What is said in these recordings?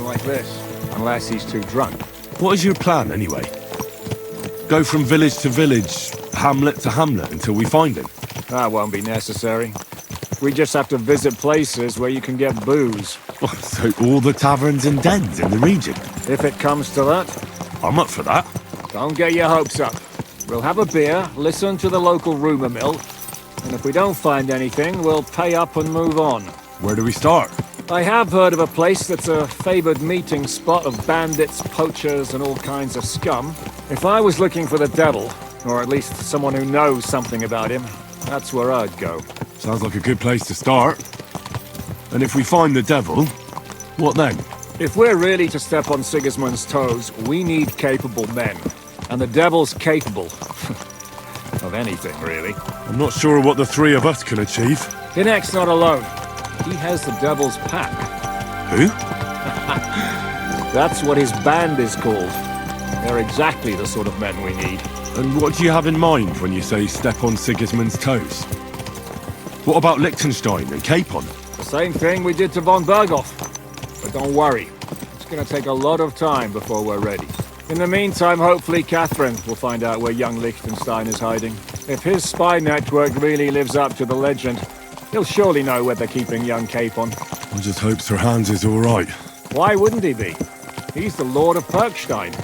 like this. Unless he's too drunk. What is your plan, anyway? Go from village to village, hamlet to hamlet, until we find him? That won't be necessary. We just have to visit places where you can get booze. Oh, so all the taverns and dens in the region? If it comes to that. I'm up for that. Don't get your hopes up. We'll have a beer, listen to the local rumour mill, and if we don't find anything, we'll pay up and move on. Where do we start? I have heard of a place that's a favoured meeting spot of bandits, poachers, and all kinds of scum. If I was looking for the devil, or at least someone who knows something about him, that's where I'd go. Sounds like a good place to start. And if we find the devil, what then? If we're really to step on Sigismund's toes, we need capable men. And the devil's capable. Of anything, really. I'm not sure what the three of us can achieve. Hinek's not alone. He has the devil's pack. Who? That's what his band is called. They're exactly the sort of men we need. And what do you have in mind when you say step on Sigismund's toes? What about Liechtenstein and Capon? The same thing we did to von Berghoff. But don't worry, it's gonna take a lot of time before we're ready. In the meantime, hopefully Catherine will find out where young Liechtenstein is hiding. If his spy network really lives up to the legend, he'll surely know where they're keeping young Capon. I just hope Sir Hans is all right. Why wouldn't he be? He's the Lord of Perkstein.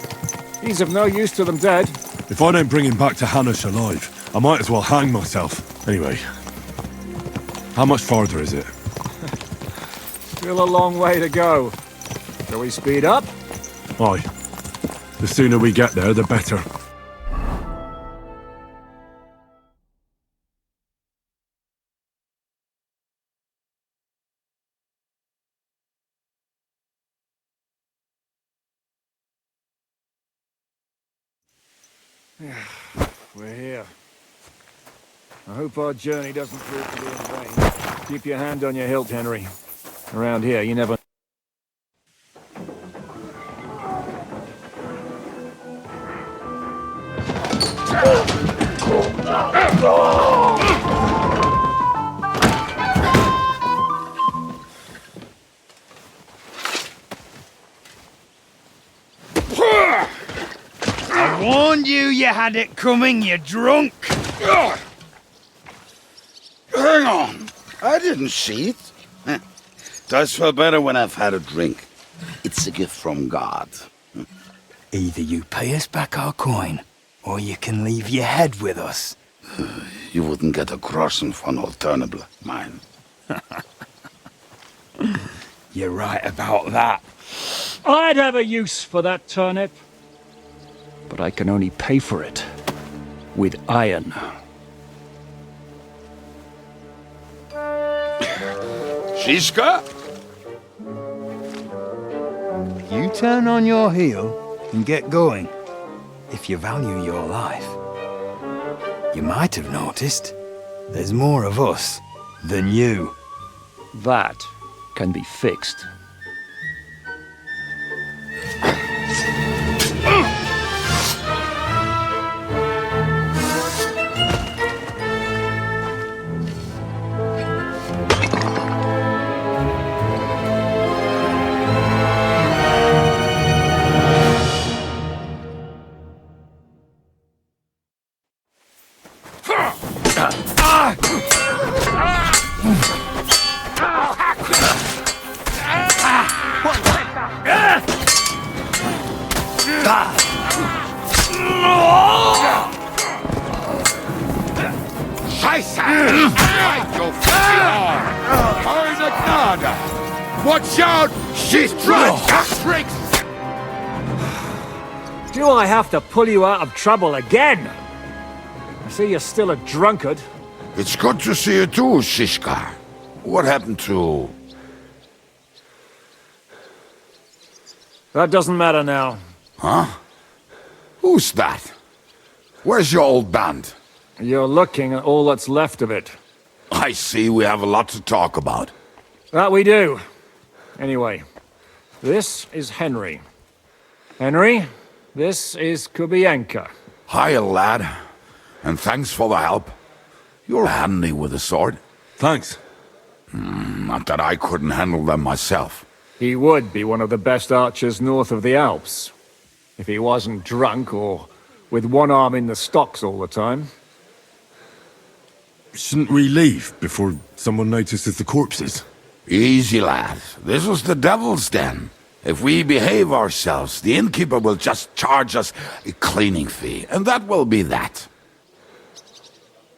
He's of no use to them dead. If I don't bring him back to Hanush alive, I might as well hang myself. Anyway, how much farther is it? Still a long way to go. Shall we speed up? Aye. The sooner we get there, the better. We're here. I hope our journey doesn't prove to be in vain. Keep your hand on your hilt, Henry. Around here, you never... I warned you had it coming, you drunk! Hang on. I didn't see it. Does feel better when I've had a drink. It's a gift from God. Either you pay us back our coin, or you can leave your head with us. You wouldn't get a groschen for an alternative, mine. You're right about that. I'd have a use for that turnip. But I can only pay for it with iron. Shiska? You turn on your heel and get going. If you value your life. You might have noticed there's more of us than you. That can be fixed. Watch out! She's drunk! Tricks! Do I have to pull you out of trouble again? I see you're still a drunkard. It's good to see you too, Shishka. What happened to... That doesn't matter now. Huh? Who's that? Where's your old band? You're looking at all that's left of it. I see we have a lot to talk about. That we do. Anyway, this is Henry. Henry, this is Kubienka. Hiya, lad. And thanks for the help. You're handy with a sword. Thanks. Not that I couldn't handle them myself. He would be one of the best archers north of the Alps. If he wasn't drunk or with one arm in the stocks all the time. Shouldn't we leave before someone notices the corpses? Easy, lad. This was the devil's den. If we behave ourselves, the innkeeper will just charge us a cleaning fee, and that will be that.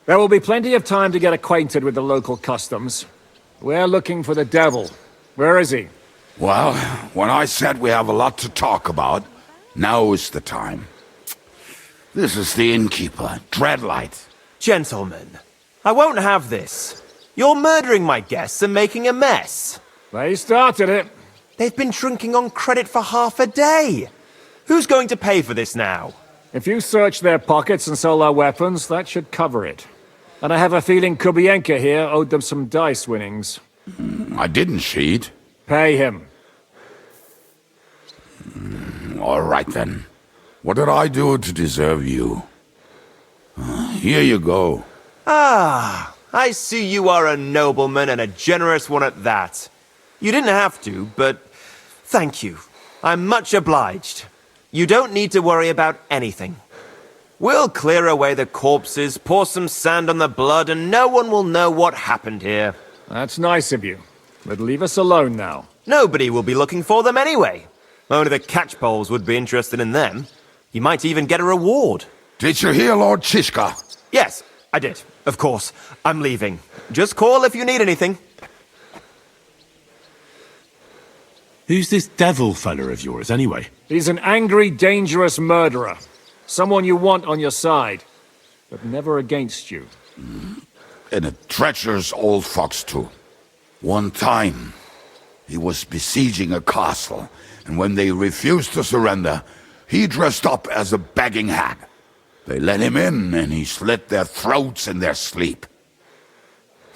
There will be plenty of time to get acquainted with the local customs. We're looking for the devil. Where is he? Well, when I said we have a lot to talk about, now is the time. This is the innkeeper, Dreadlight. Gentlemen, I won't have this. You're murdering my guests and making a mess. They started it. They've been drinking on credit for half a day. Who's going to pay for this now? If you search their pockets and sell their weapons, that should cover it. And I have a feeling Kubienka here owed them some dice winnings. I didn't cheat. Pay him. All right, then. What did I do to deserve you? Here you go. Ah, I see you are a nobleman and a generous one at that. You didn't have to, but thank you. I'm much obliged. You don't need to worry about anything. We'll clear away the corpses, pour some sand on the blood, and no one will know what happened here. That's nice of you. But leave us alone now. Nobody will be looking for them anyway. Only the catchpoles would be interested in them. You might even get a reward. Did you hear Lord Chishka? Yes, I did. Of course. I'm leaving. Just call if you need anything. Who's this devil fella of yours, anyway? He's an angry, dangerous murderer. Someone you want on your side, but never against you. And a treacherous old fox, too. One time, he was besieging a castle, and when they refused to surrender, he dressed up as a begging hag. They let him in, and he slit their throats in their sleep.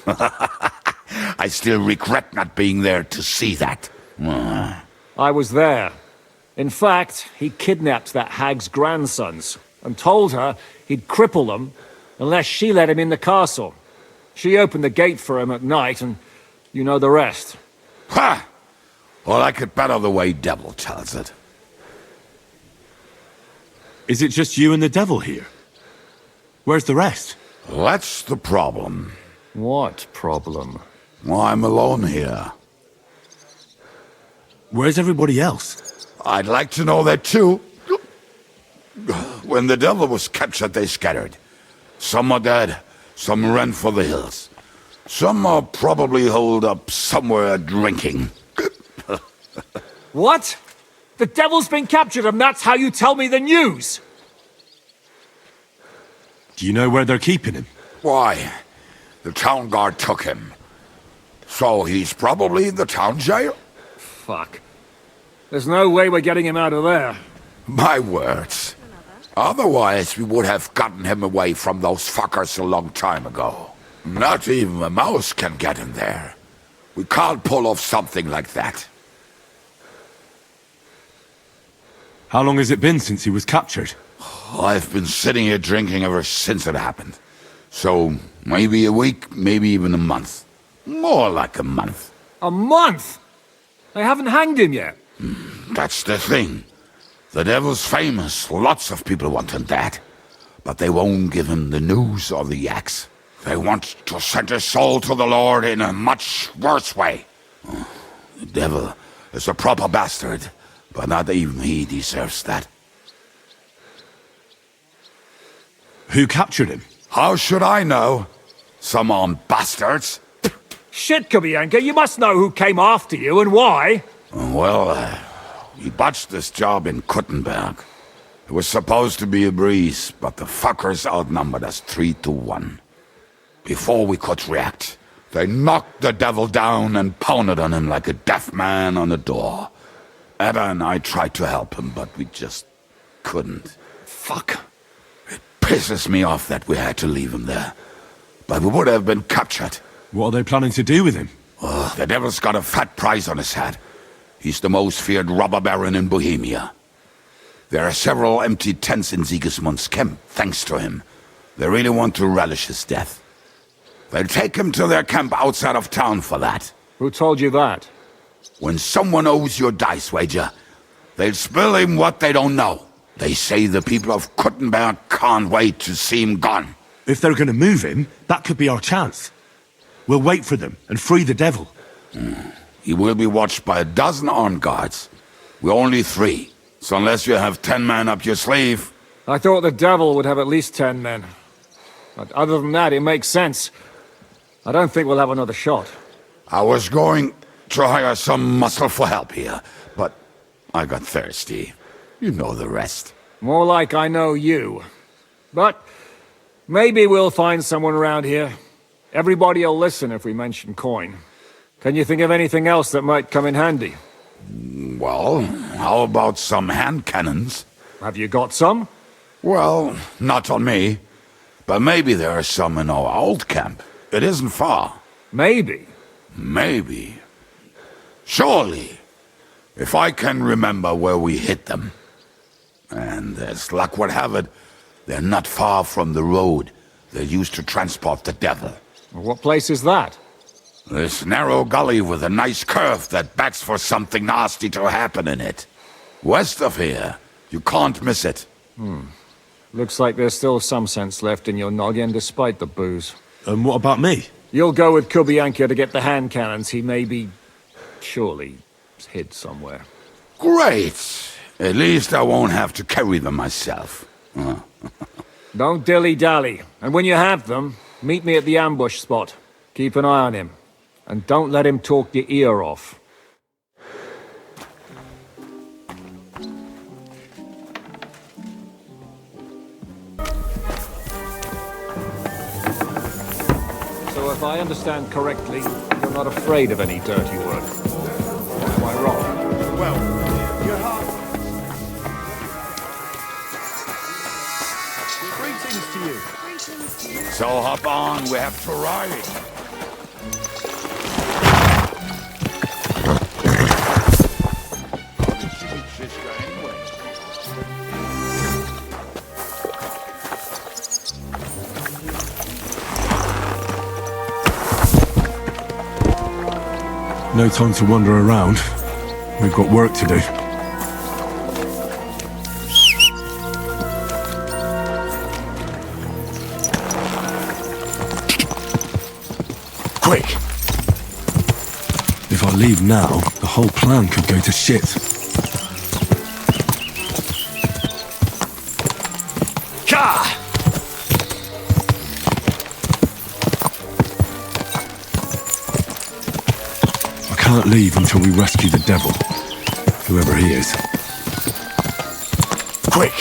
I still regret not being there to see that. I was there. In fact, he kidnapped that hag's grandsons and told her he'd cripple them unless she let him in the castle. She opened the gate for him at night, and you know the rest. Ha! Well, I could better the way Devil tells it. Is it just you and the devil here? Where's the rest? That's the problem. What problem? Well, I'm alone here. Where's everybody else? I'd like to know that too. When the devil was captured, they scattered. Some are dead, some ran for the hills. Some are probably holed up somewhere drinking. What? The devil's been captured and that's how you tell me the news? Do you know where they're keeping him? Why? The town guard took him. So he's probably in the town jail? Fuck. There's no way we're getting him out of there. My words. Otherwise, we would have gotten him away from those fuckers a long time ago. Not even a mouse can get in there. We can't pull off something like that. How long has it been since he was captured? I've been sitting here drinking ever since it happened. So, maybe a week, maybe even a month. More like a month. A month? They haven't hanged him yet. That's the thing. The devil's famous. Lots of people want him dead. But they won't give him the news or the axe. They want to send his soul to the Lord in a much worse way. The devil is a proper bastard, but not even he deserves that. Who captured him? How should I know? Some armed bastards. Shit, Kubienka, you must know who came after you and why. Well, he botched this job in Kuttenberg. It was supposed to be a breeze, but the fuckers outnumbered us 3-1. Before we could react, they knocked the devil down and pounded on him like a deaf man on a door. Ada and I tried to help him, but we just couldn't. Fuck. It pisses me off that we had to leave him there. But we would have been captured. What are they planning to do with him? Oh, the devil's got a fat price on his head. He's the most feared robber baron in Bohemia. There are several empty tents in Sigismund's camp, thanks to him. They really want to relish his death. They'll take him to their camp outside of town for that. Who told you that? When someone owes your dice wager, they'll spill him what they don't know. They say the people of Kuttenberg can't wait to see him gone. If they're gonna move him, that could be our chance. We'll wait for them and free the devil. He will be watched by a dozen armed guards. We're only 3, so unless you have 10 men up your sleeve... I thought the devil would have at least 10 men. But other than that, it makes sense. I don't think we'll have another shot. I was going to hire some muscle for help here, but I got thirsty. You know the rest. More like I know you. But maybe we'll find someone around here. Everybody'll listen if we mention coin. Can you think of anything else that might come in handy? Well, how about some hand cannons? Have you got some? Well, not on me. But maybe there are some in our old camp. It isn't far. Maybe. Maybe. Surely. If I can remember where we hit them. And as luck would have it, they're not far from the road they used to transport the devil. What place is that? This narrow gully with a nice curve that backs for something nasty to happen in it. West of here. You can't miss it. Looks like there's still some sense left in your noggin despite the booze. And what about me? You'll go with Kubianka to get the hand cannons. He may be... surely hid somewhere. Great! At least I won't have to carry them myself. Don't dilly-dally. And when you have them, meet me at the ambush spot. Keep an eye on him. And don't let him talk your ear off. So if I understand correctly, you're not afraid of any dirty work. Am I wrong? Well, your heart... Greetings to you. So hop on, we have to ride. How did she meet Shishka anyway? No time to wander around. We've got work to do. Quick! If I leave now, the whole plan could go to shit. Ka! I can't leave until we rescue the devil. Whoever he is. Quick!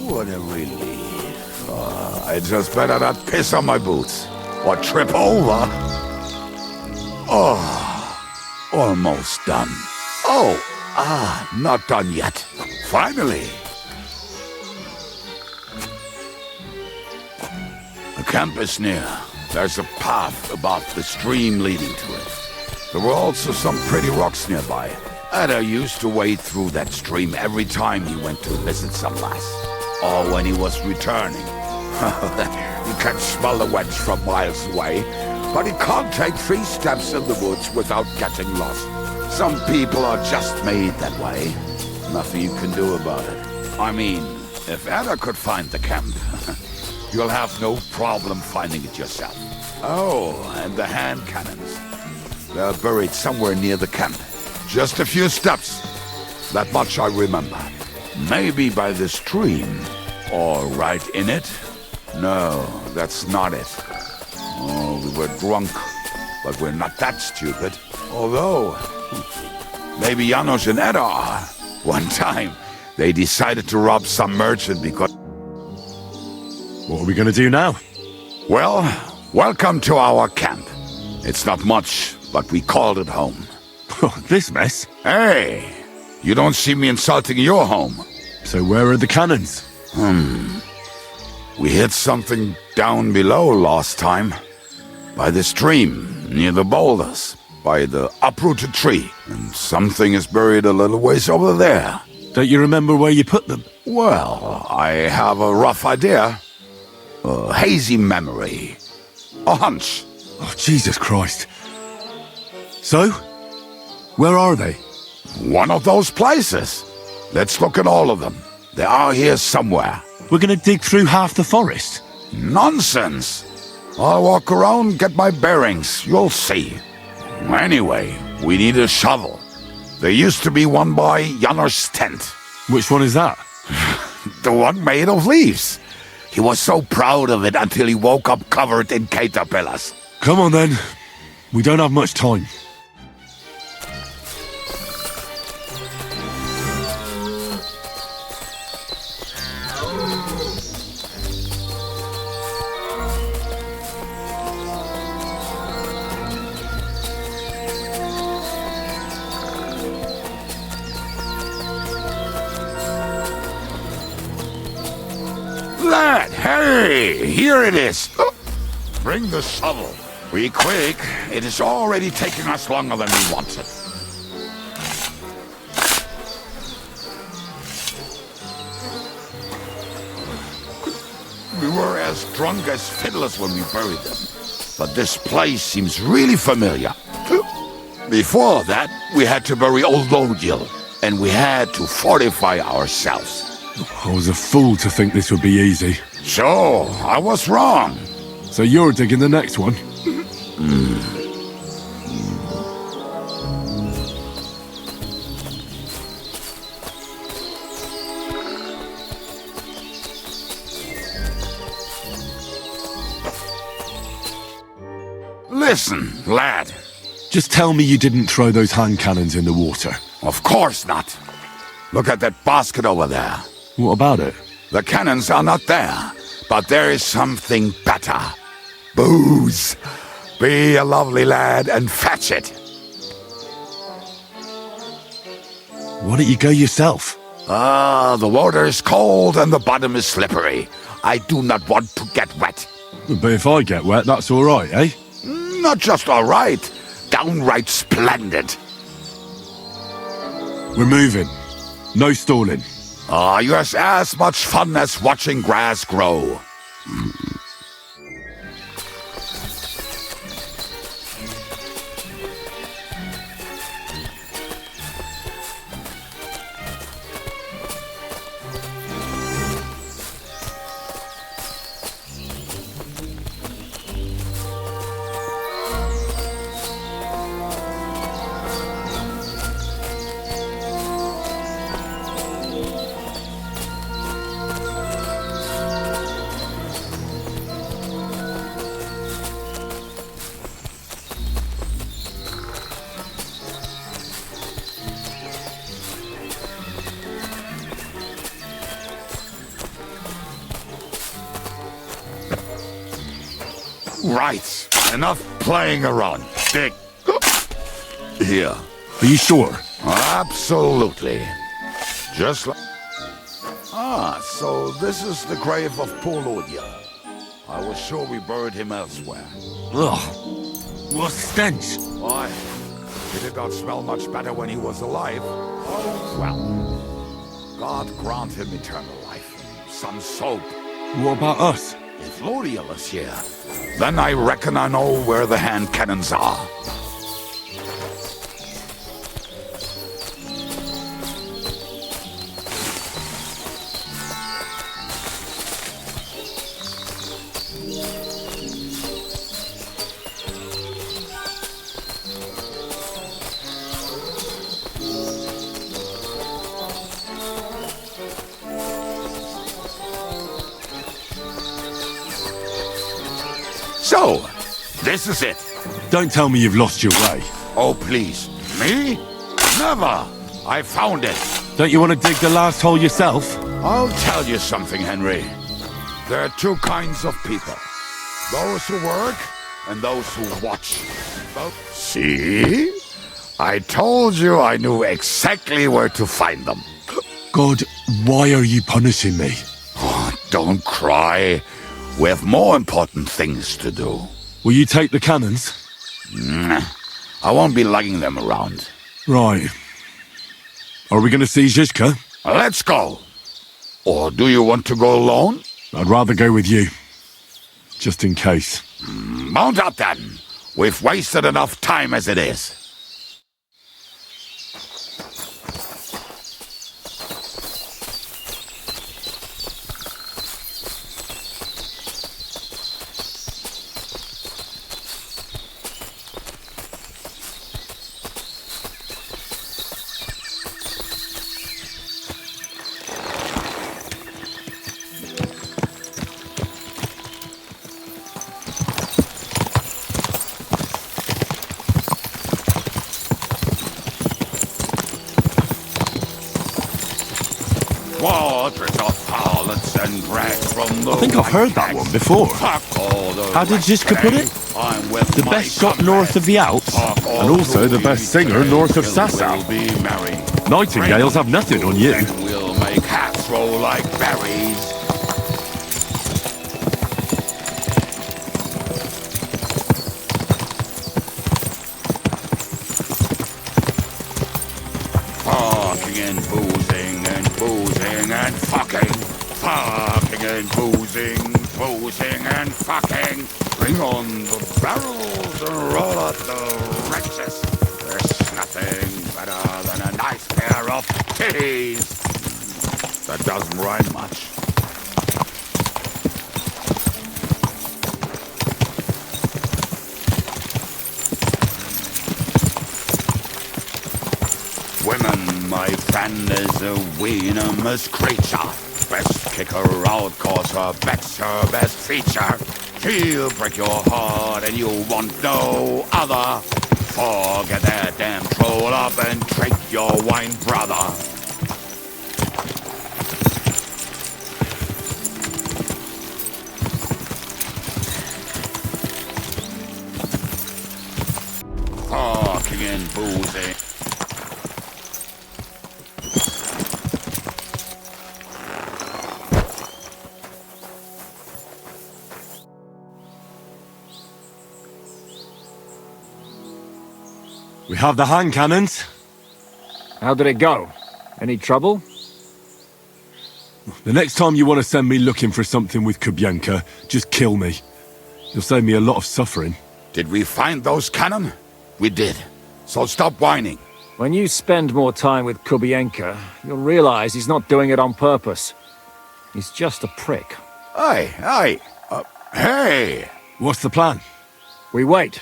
What a relief. I just better not piss on my boots. Or trip over. Almost done. Oh, not done yet. Finally. The camp is near. There's a path above the stream leading to it. There were also some pretty rocks nearby. Ada used to wade through that stream every time he went to visit some lass. Or when he was returning. You can smell the wench from miles away, but he can't take 3 steps in the woods without getting lost. Some people are just made that way. Nothing you can do about it. I mean, if Ada could find the camp, you'll have no problem finding it yourself. Oh, and the hand cannons. They're buried somewhere near the camp. Just a few steps. That much I remember. Maybe by the stream. Or right in it? No, that's not it. Oh, we were drunk. But we're not that stupid. Although, maybe Janos and Eda are. One time, they decided to rob some merchant because... What are we gonna do now? Well, welcome to our camp. It's not much, but we called it home. This mess? Hey, you don't see me insulting your home. So where are the cannons? We hit something down below last time. By the stream, near the boulders. By the uprooted tree. And something is buried a little ways over there. Don't you remember where you put them? Well, I have a rough idea. A hazy memory. A hunch. Oh, Jesus Christ. So? Where are they? One of those places. Let's look at all of them. They are here somewhere. We're gonna dig through half the forest. Nonsense. I'll walk around, get my bearings. You'll see. Anyway, we need a shovel. There used to be one by Janor's tent. Which one is that? The one made of leaves. He was so proud of it until he woke up covered in caterpillars. Come on then. We don't have much time. Lad, hey, here it is. Bring the shovel. Be quick. It is already taking us longer than we wanted. We were as drunk as fiddlers when we buried them. But this place seems really familiar. Before that, we had to bury old Lodil, and we had to fortify ourselves. I was a fool to think this would be easy. So, I was wrong. So you're digging the next one? Listen, lad. Just tell me you didn't throw those hand cannons in the water. Of course not. Look at that basket over there. What about it? The cannons are not there, but there is something better. Booze. Be a lovely lad and fetch it. Why don't you go yourself? The water is cold and the bottom is slippery. I do not want to get wet. But if I get wet, that's all right, eh? Not just all right, downright splendid. We're moving. No stalling. Yours as much fun as watching grass grow. Right, enough playing around. Dig. Here. Are you sure? Absolutely. Just like... Ah, so this is the grave of poor Ludia. I was sure we buried him elsewhere. Ugh. What stench. Why? He did not smell much better when he was alive. Oh, well. God grant him eternal life. Some soap. What about us? If Ludia is here, then I reckon I know where the hand cannons are. So, this is it. Don't tell me you've lost your way. Oh, please. Me? Never. I found it. Don't you want to dig the last hole yourself? I'll tell you something, Henry. There are two kinds of people. Those who work and those who watch. See? I told you I knew exactly where to find them. God, why are you punishing me? Oh, don't cry. We have more important things to do. Will you take the cannons? I won't be lugging them around. Right. Are we going to see Zizka? Let's go. Or do you want to go alone? I'd rather go with you. Just in case. Mount up then. We've wasted enough time as it is. Waters of harlots and rags from the I think I've heard that one before. How did Zizka put it? The best shot north of the Alps, and also the best singer north of Sasau. Nightingales have nothing on you. We'll make hats roll like berries. Fucking and boozing and boozing and fucking. Fucking and boozing, boozing and fucking. Bring on the barrels and roll out the wretches. There's nothing better than a nice pair of titties. That doesn't rhyme much. Women, my friend, is a venomous creature. Best kick her out, cause her back's her best feature. She'll break your heart and you want no other. Forget that damn troll up and drink your wine, brother. Fucking and boozing. We have the hand cannons. How did it go? Any trouble? The next time you want to send me looking for something with Kubienka, just kill me. You'll save me a lot of suffering. Did we find those cannon? We did. So stop whining. When you spend more time with Kubienka, you'll realize he's not doing it on purpose. He's just a prick. Hey! What's the plan? We wait.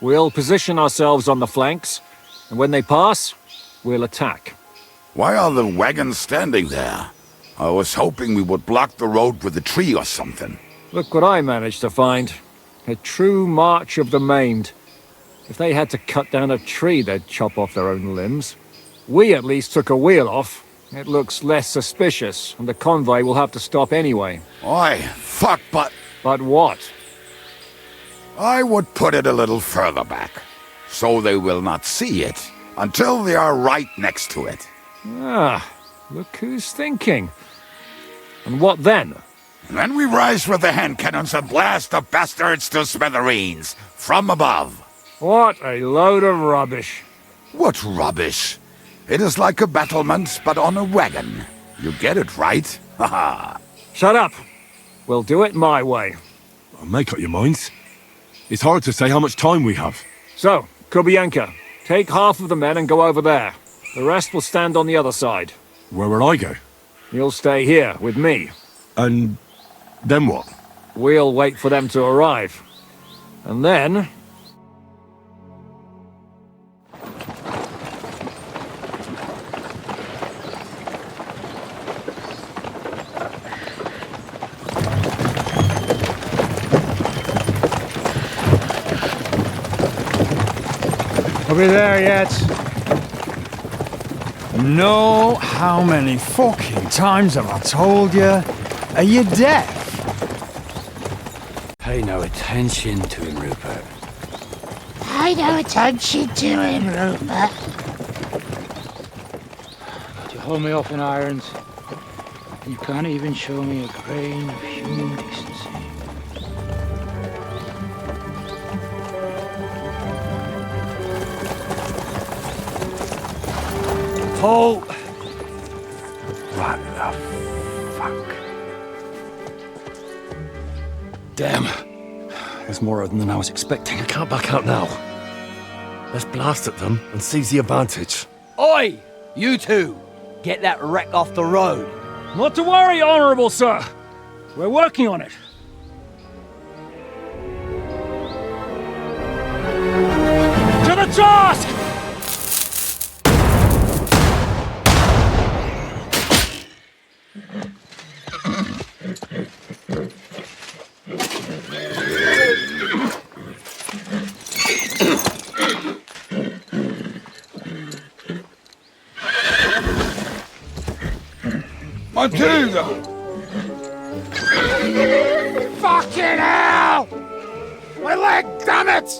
We'll position ourselves on the flanks, and when they pass, we'll attack. Why are the wagons standing there? I was hoping we would block the road with a tree or something. Look what I managed to find. A true march of the maimed. If they had to cut down a tree, they'd chop off their own limbs. We at least took a wheel off. It looks less suspicious, and the convoy will have to stop anyway. Oi, fuck, but... But what? I would put it a little further back. so they will not see it until they are right next to it. Ah, look who's thinking. And what then? Then we rise with the hand cannons and blast the bastards to smithereens from above. What a load of rubbish. What rubbish? It is like a battlement, but on a wagon. You get it, right? Haha. Shut up. We'll do it my way. Make up your minds. It's hard to say how much time we have. So, Kubienka, take half of the men and go over there. The rest will stand on the other side. Where will I go? You'll stay here with me. And then what? We'll wait for them to arrive. And then... Are we there yet? No, how many fucking times have I told you? Are you deaf? Pay no attention to him, Rupert. Pay no attention to him, Rupert. You hold me up in irons, and you can't even show me a grain of human decency. Paul! What the fuck? Damn. There's more of them than I was expecting. I can't back out now. Let's blast at them and seize the advantage. Oi! You two! Get that wreck off the road. Not to worry, Honourable Sir. We're working on it. To the task! Matilda! Fucking hell! My leg, damn it!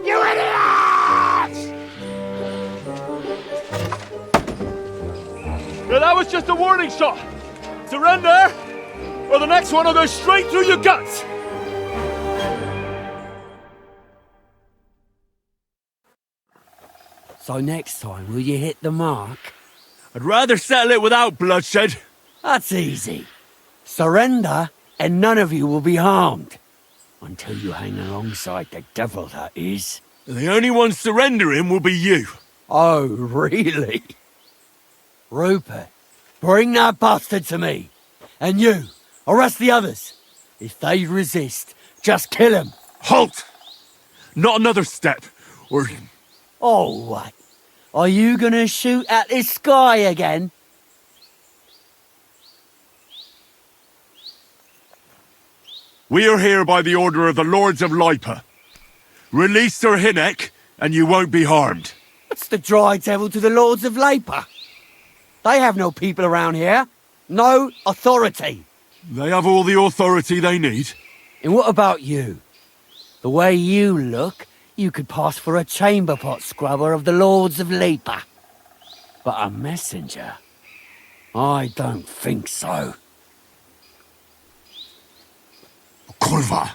You idiots! Yeah, that was just a warning shot. Surrender, or the next one will go straight through your guts. So next time, will you hit the mark? I'd rather settle it without bloodshed. That's easy. Surrender, and none of you will be harmed. Until you hang alongside the devil, that is. The only one surrendering will be you. Oh, really? Rupert, bring that bastard to me. And you, arrest the others. If they resist, just kill them. Halt! Not another step, or... Oh, what? Are you gonna shoot at this sky again? We are here by the order of the Lords of Lipa. Release Sir Hinnek, and you won't be harmed. What's the dry devil to the Lords of Labour? They have no people around here. No authority. They have all the authority they need. And what about you? The way you look, you could pass for a chamber pot scrubber of the Lords of Labour. But a messenger? I don't think so. Kurva!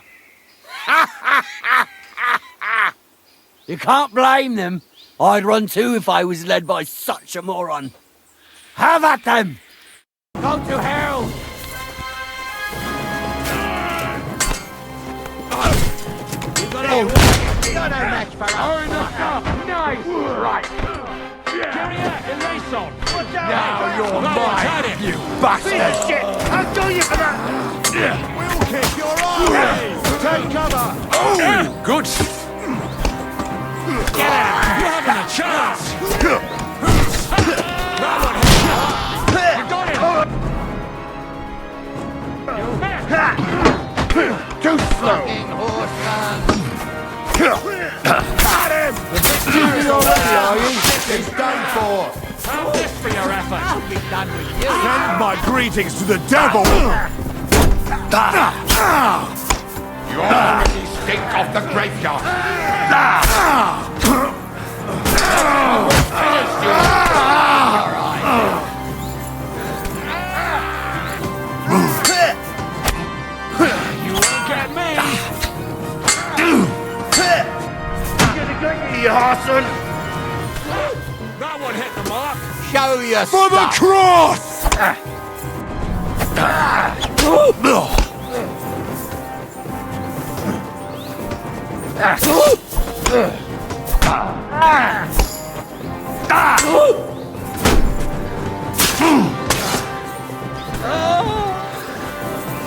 You can't blame them. I'd run too if I was led by such a moron. Have at them! Go to hell! You're no match for us. Nice. Right. Now you're mine, you bastard. Shit. I'll do you for that. We'll kick your ass. Take cover. Oh, good. Get out. You haven't a chance. You got him. Too slow. Got him! You're already, are you? It's done for. How's this for your effort? I'll be done with you. Send my greetings to the devil! You already stink off the graveyard. you horseman! That one hit the mark. Show your For the stuff. cross!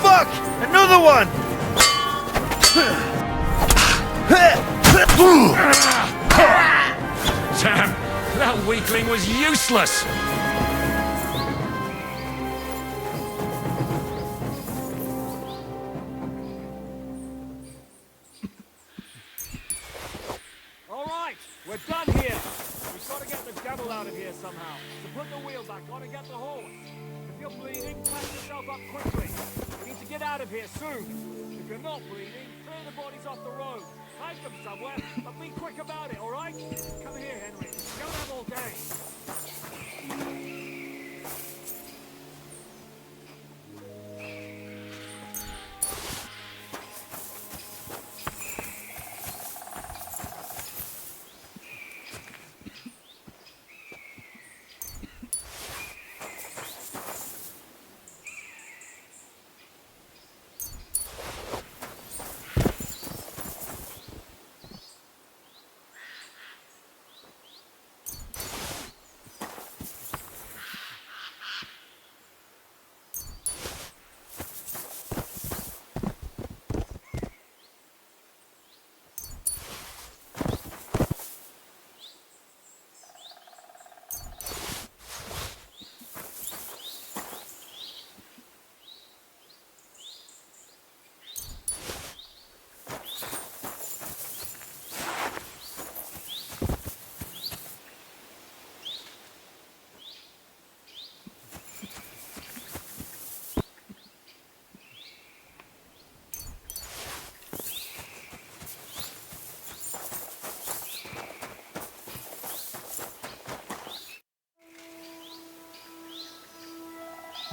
Fuck! Another one! Damn, that weakling was useless. All right, we're done here. We've got to get the devil out of here somehow. So put the wheel back on and get the horse. If you're bleeding, patch yourself up quickly. We need to get out of here soon. If you're not bleeding, clear the bodies off the road. Hide them somewhere, but be quick about it, all right? Come here, Henry. You don't have all day.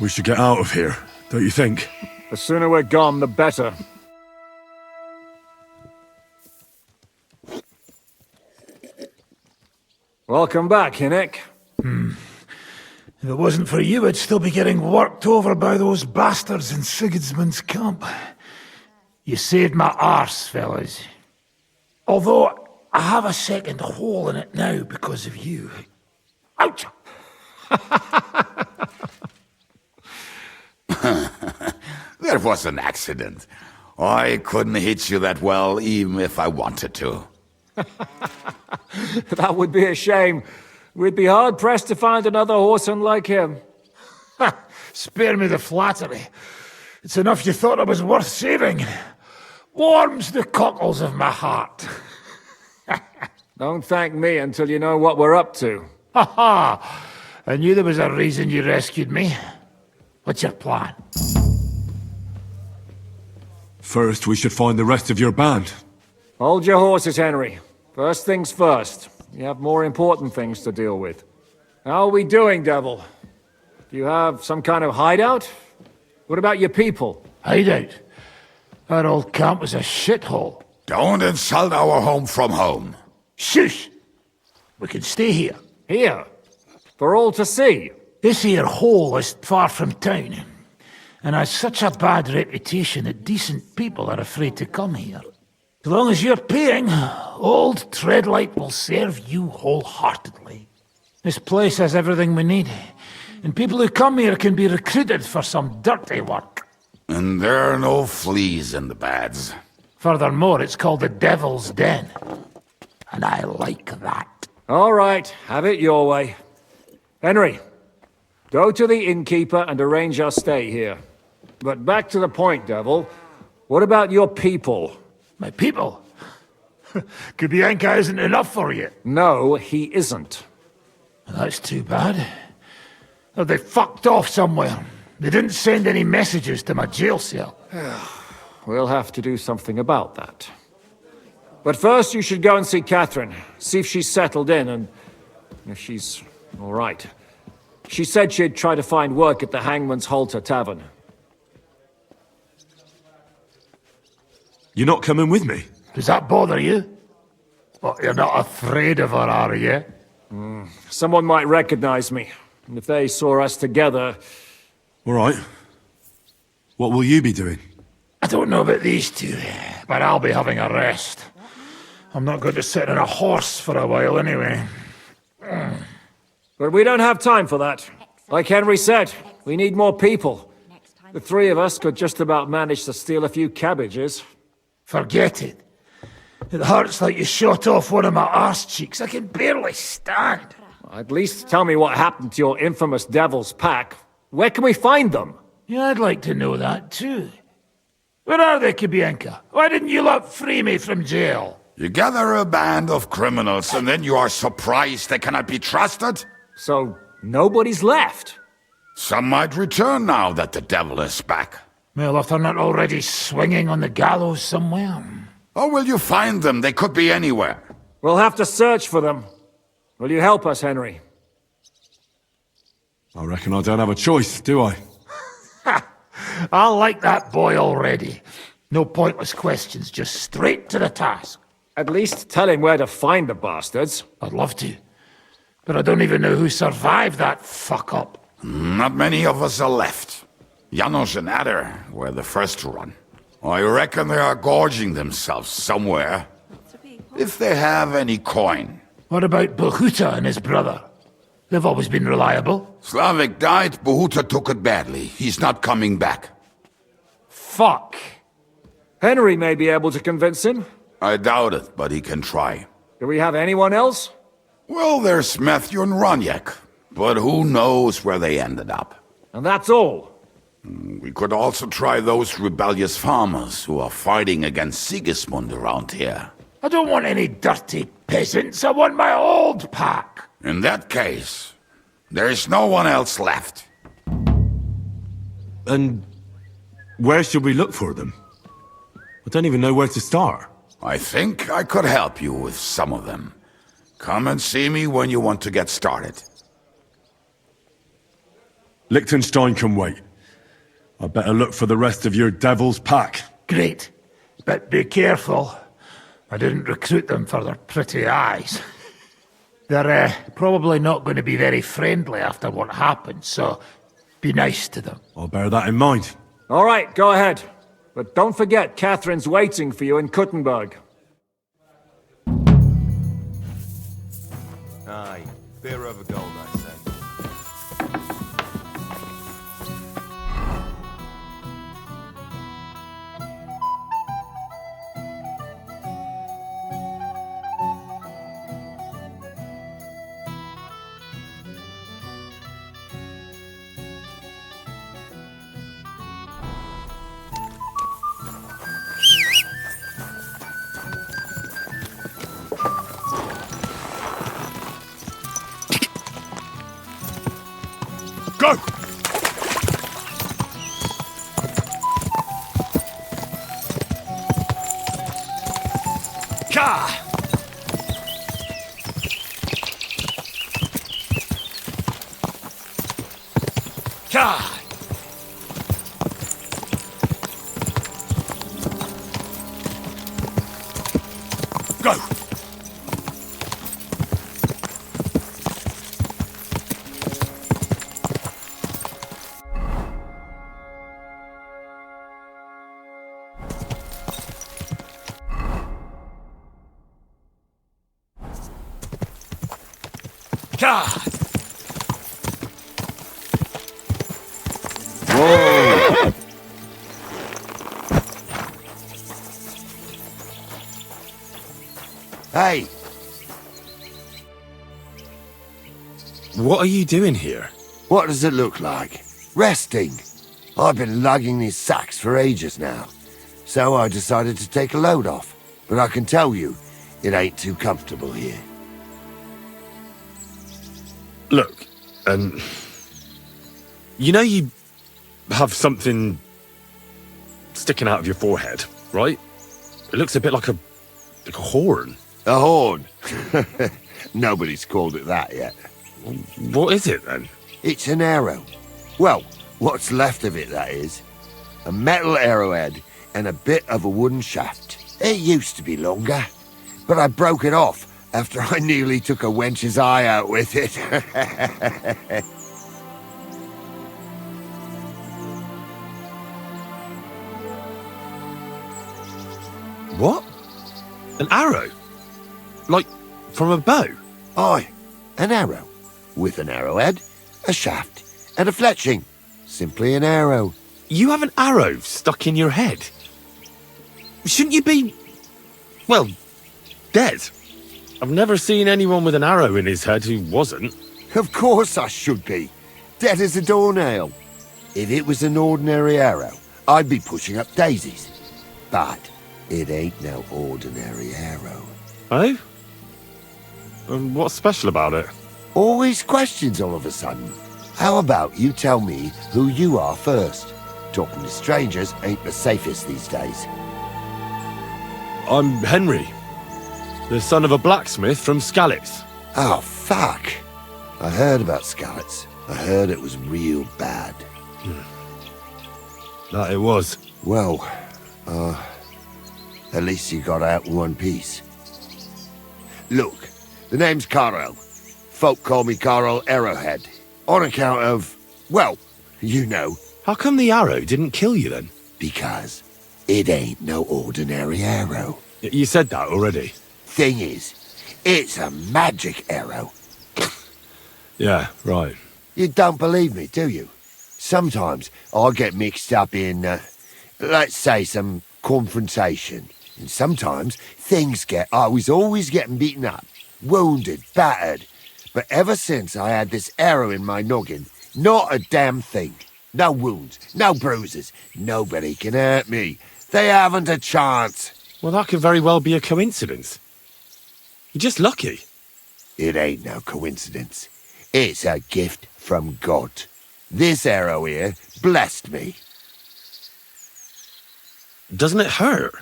We should get out of here, don't you think? The sooner we're gone, the better. Welcome back, Hinnick. If it wasn't for you, I'd still be getting worked over by those bastards in Sigismund's camp. You saved my arse, fellas. Although, I have a second hole in it now because of you. Ouch! There was an accident. I couldn't hit you that well, even if I wanted to. That would be a shame. We'd be hard-pressed to find another horseman like him. Spare me the flattery. It's enough you thought I was worth saving. Warms the cockles of my heart. Don't thank me until you know what we're up to. Ha ha! I knew there was a reason you rescued me. What's your plan? First, we should find the rest of your band. Hold your horses, Henry. First things first. You have more important things to deal with. How are we doing, Devil? Do you have some kind of hideout? What about your people? Hideout? That old camp was a shithole. Don't insult our home from home. Shush! We can stay here. Here? For all to see? This here hole is far from town, and has such a bad reputation that decent people are afraid to come here. As long as you're paying, old Treadlight will serve you wholeheartedly. This place has everything we need, and people who come here can be recruited for some dirty work. And there are no fleas in the beds. Furthermore, it's called the Devil's Den, and I like that. All right, have it your way. Henry, go to the innkeeper and arrange our stay here. But back to the point, Devil. What about your people? My people? Kubianka isn't enough for you. No, he isn't. That's too bad. Oh, they fucked off somewhere. They didn't send any messages to my jail cell. We'll have to do something about that. But first you should go and see Catherine. See if she's settled in and if she's all right. She said she'd try to find work at the Hangman's Halter Tavern. You're not coming with me? Does that bother you? But you're not afraid of her, are you? Someone might recognize me. And if they saw us together... All right. What will you be doing? I don't know about these two, but I'll be having a rest. I'm not going to sit on a horse for a while anyway. But we don't have time for that. Like Henry said, we need more people. The three of us could just about manage to steal a few cabbages. Forget it. It hurts like you shot off one of my arse cheeks. I can barely stand. At least tell me what happened to your infamous Devil's Pack. Where can we find them? Yeah, I'd like to know that too. Where are they, Kibienka? Why didn't you lot free me from jail? You gather a band of criminals and then you are surprised they cannot be trusted? So, nobody's left? Some might return now that the devil is back. Well, if they're not already swinging on the gallows somewhere. Or will you find them? They could be anywhere. We'll have to search for them. Will you help us, Henry? I reckon I don't have a choice, do I? I like that boy already. No pointless questions, just straight to the task. At least tell him where to find the bastards. I'd love to. But I don't even know who survived that fuck-up. Not many of us are left. Janos and Adder were the first to run. I reckon they are gorging themselves somewhere. If they have any coin. What about Bohuta and his brother? They've always been reliable. Slavik died, Bohuta took it badly. He's not coming back. Fuck. Henry may be able to convince him. I doubt it, but he can try. Do we have anyone else? Well, there's Matthew and Roniek, but who knows where they ended up. And that's all. We could also try those rebellious farmers who are fighting against Sigismund around here. I don't want any dirty peasants. I want my old pack. In that case, there is no one else left. And where should we look for them? I don't even know where to start. I think I could help you with some of them. Come and see me when you want to get started. Liechtenstein can wait. I better look for the rest of your devil's pack. Great. But be careful. I didn't recruit them for their pretty eyes. They're probably not going to be very friendly after what happened, so be nice to them. I'll bear that in mind. All right, go ahead. But don't forget, Catherine's waiting for you in Kuttenberg. Aye, beer over gold, I say. Go! Ka! Ka! Go! God! Whoa! Hey! What are you doing here? What does it look like? Resting. I've been lugging these sacks for ages now, so I decided to take a load off. But I can tell you, it ain't too comfortable here. Look, you know you have something sticking out of your forehead, right? It looks a bit like a horn. A horn? Nobody's called it that yet. What is it, then? It's an arrow. Well, what's left of it, that is. A metal arrowhead and a bit of a wooden shaft. It used to be longer, but I broke it off after I nearly took a wench's eye out with it. What? An arrow? Like, from a bow? Aye, an arrow. With an arrowhead, a shaft, and a fletching. Simply an arrow. You have an arrow stuck in your head? Shouldn't you be... well, dead? I've never seen anyone with an arrow in his head who wasn't. Of course I should be. Dead as a doornail. If it was an ordinary arrow, I'd be pushing up daisies. But it ain't no ordinary arrow. Oh? And what's special about it? Always questions all of a sudden. How about you tell me who you are first? Talking to strangers ain't the safest these days. I'm Henry, the son of a blacksmith from Skalitz. Oh, fuck. I heard about Skalitz. I heard it was real bad. That it was. Well, at least you got out in one piece. Look, the name's Carl. Folk call me Carl Arrowhead. On account of, well, you know. How come the arrow didn't kill you then? Because it ain't no ordinary arrow. You said that already. Thing is, it's a magic arrow. Yeah, right. You don't believe me, do you? Sometimes I get mixed up in, let's say, some confrontation. And sometimes I was always getting beaten up, wounded, battered. But ever since I had this arrow in my noggin, not a damn thing. No wounds, no bruises. Nobody can hurt me. They haven't a chance. Well, that could very well be a coincidence. You're just lucky. It ain't no coincidence. It's a gift from God. This arrow here blessed me. Doesn't it hurt?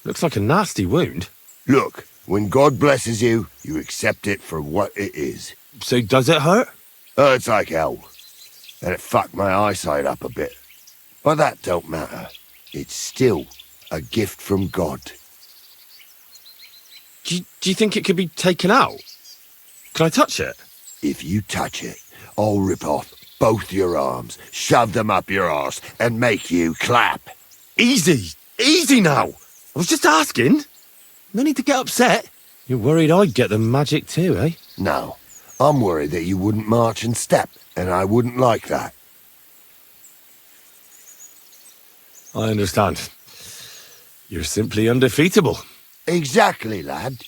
Looks like a nasty wound. Look, when God blesses you, you accept it for what it is. So does it hurt? Hurts like hell. And it fucked my eyesight up a bit. But that don't matter. It's still a gift from God. Do you think it could be taken out? Can I touch it? If you touch it, I'll rip off both your arms, shove them up your arse, and make you clap. Easy! Easy now! I was just asking. No need to get upset. You're worried I'd get the magic too, eh? No. I'm worried that you wouldn't march and step, and I wouldn't like that. I understand. You're simply undefeatable. Exactly, lad.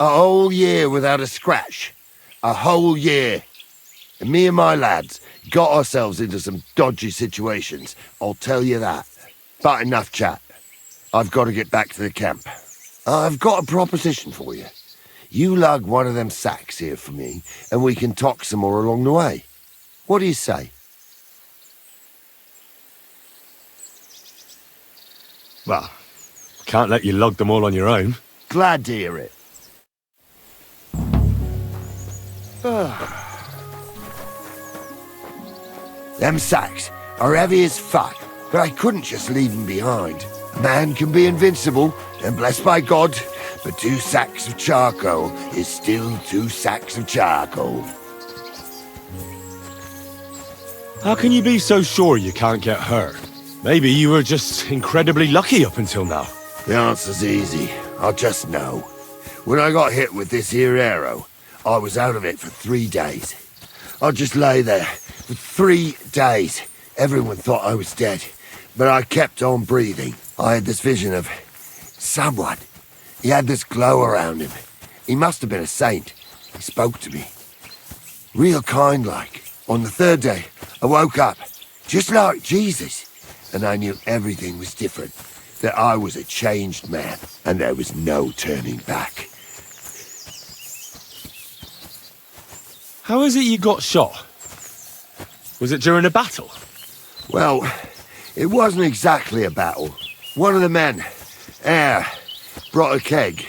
A whole year without a scratch. A whole year. And me and my lads got ourselves into some dodgy situations, I'll tell you that. But enough chat. I've got to get back to the camp. I've got a proposition for you. You lug one of them sacks here for me, and we can talk some more along the way. What do you say? Well, can't let you lug them all on your own. Glad to hear it. Them sacks are heavy as fuck, but I couldn't just leave them behind. A man can be invincible, and blessed by God, but 2 sacks of charcoal is still 2 sacks of charcoal. How can you be so sure you can't get hurt? Maybe you were just incredibly lucky up until now. The answer's easy. I just know. When I got hit with this here arrow, I was out of it for 3 days. I just lay there for 3 days. Everyone thought I was dead, but I kept on breathing. I had this vision of someone. He had this glow around him. He must have been a saint. He spoke to me. Real kind-like. On the 3rd day, I woke up, just like Jesus, and I knew everything was different, that I was a changed man, and there was no turning back. How is it you got shot? Was it during a battle? Well, it wasn't exactly a battle. One of the men, brought a keg.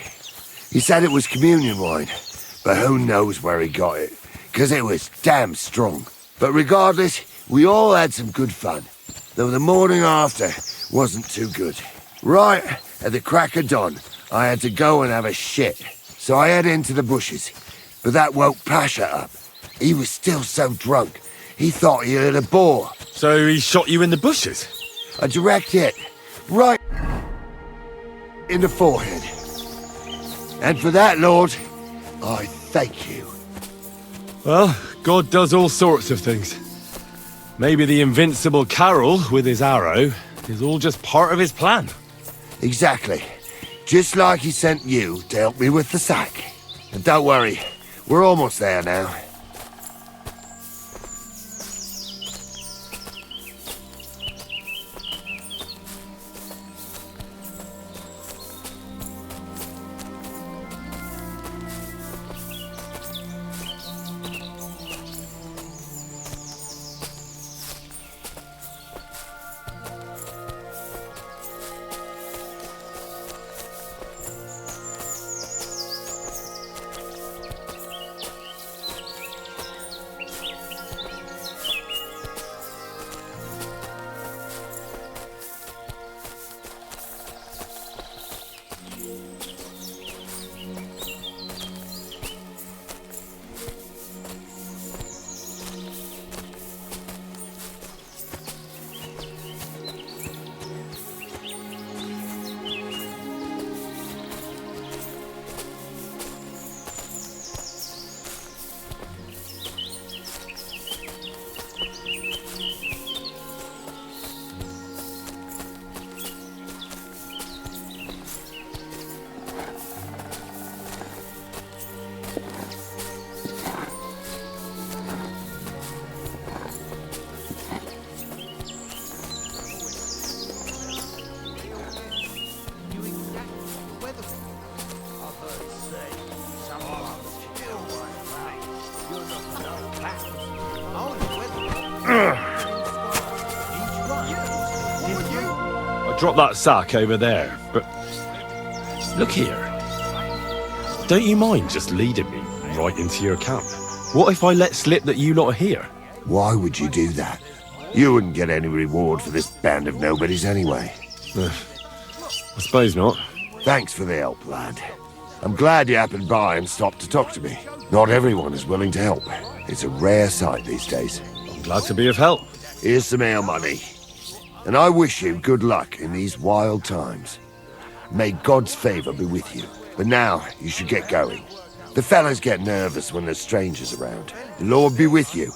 He said it was communion wine, but who knows where he got it, because it was damn strong. But regardless, we all had some good fun, though the morning after wasn't too good. Right at the crack of dawn, I had to go and have a shit, so I head into the bushes. But that woke Pasha up. He was still so drunk, he thought he heard a boar. So he shot you in the bushes? A direct hit, right in the forehead. And for that, Lord, I thank you. Well, God does all sorts of things. Maybe the invincible Carol, with his arrow, is all just part of his plan. Exactly. Just like he sent you to help me with the sack. And don't worry, we're almost there now. I dropped that sack over there, but... Look here. Don't you mind just leading me right into your camp? What if I let slip that you lot are here? Why would you do that? You wouldn't get any reward for this band of nobodies anyway. I suppose not. Thanks for the help, lad. I'm glad you happened by and stopped to talk to me. Not everyone is willing to help. It's a rare sight these days. I'm glad to be of help. Here's some ale money. And I wish you good luck in these wild times. May God's favor be with you. But now, you should get going. The fellas get nervous when there's strangers around. The Lord be with you.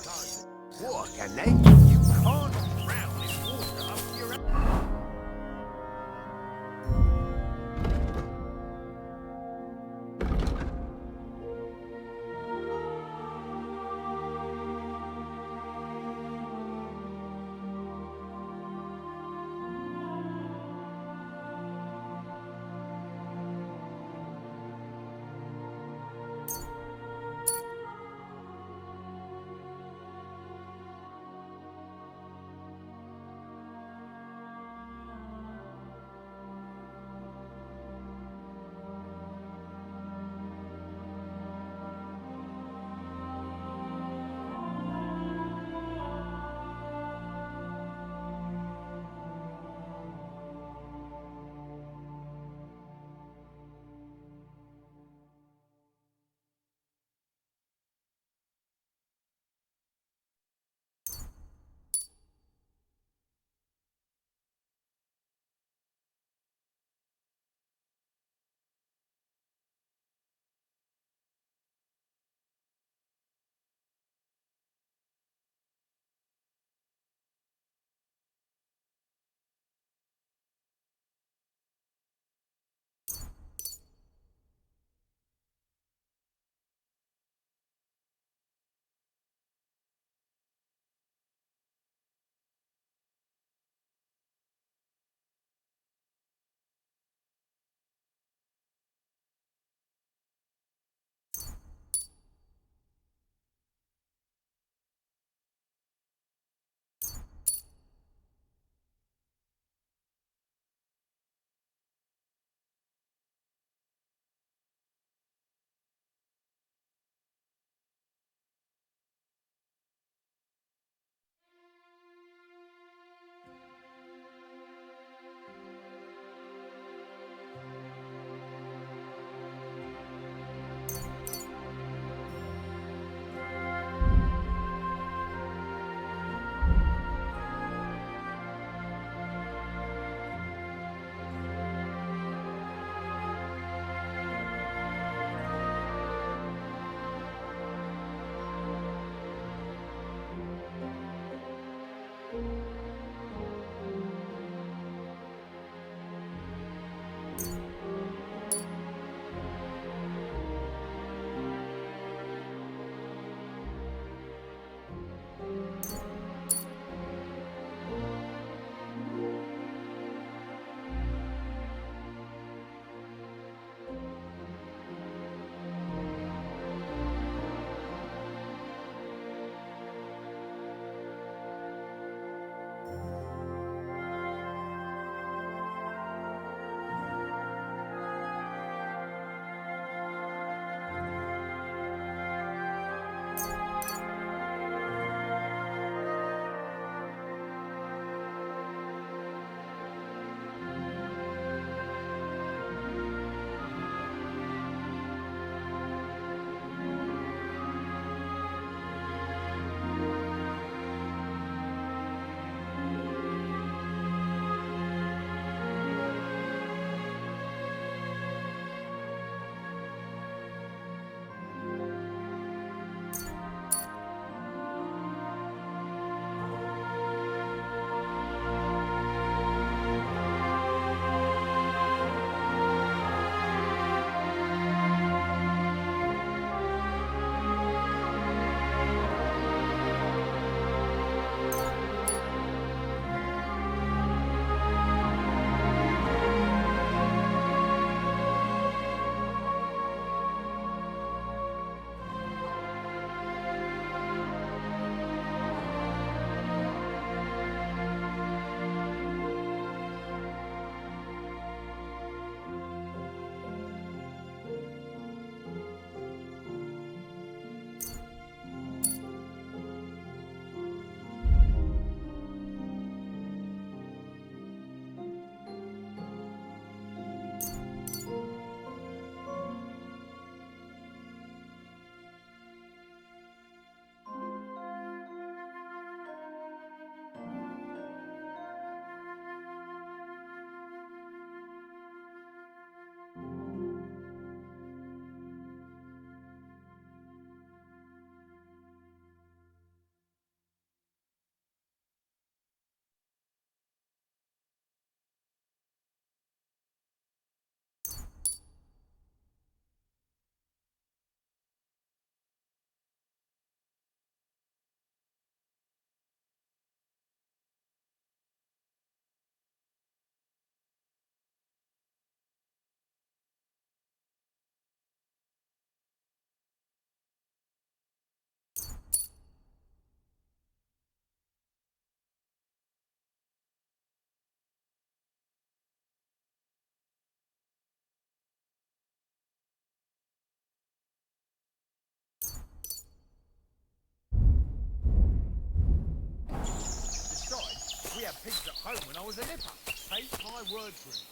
home when I was a nipper. Take my word for it.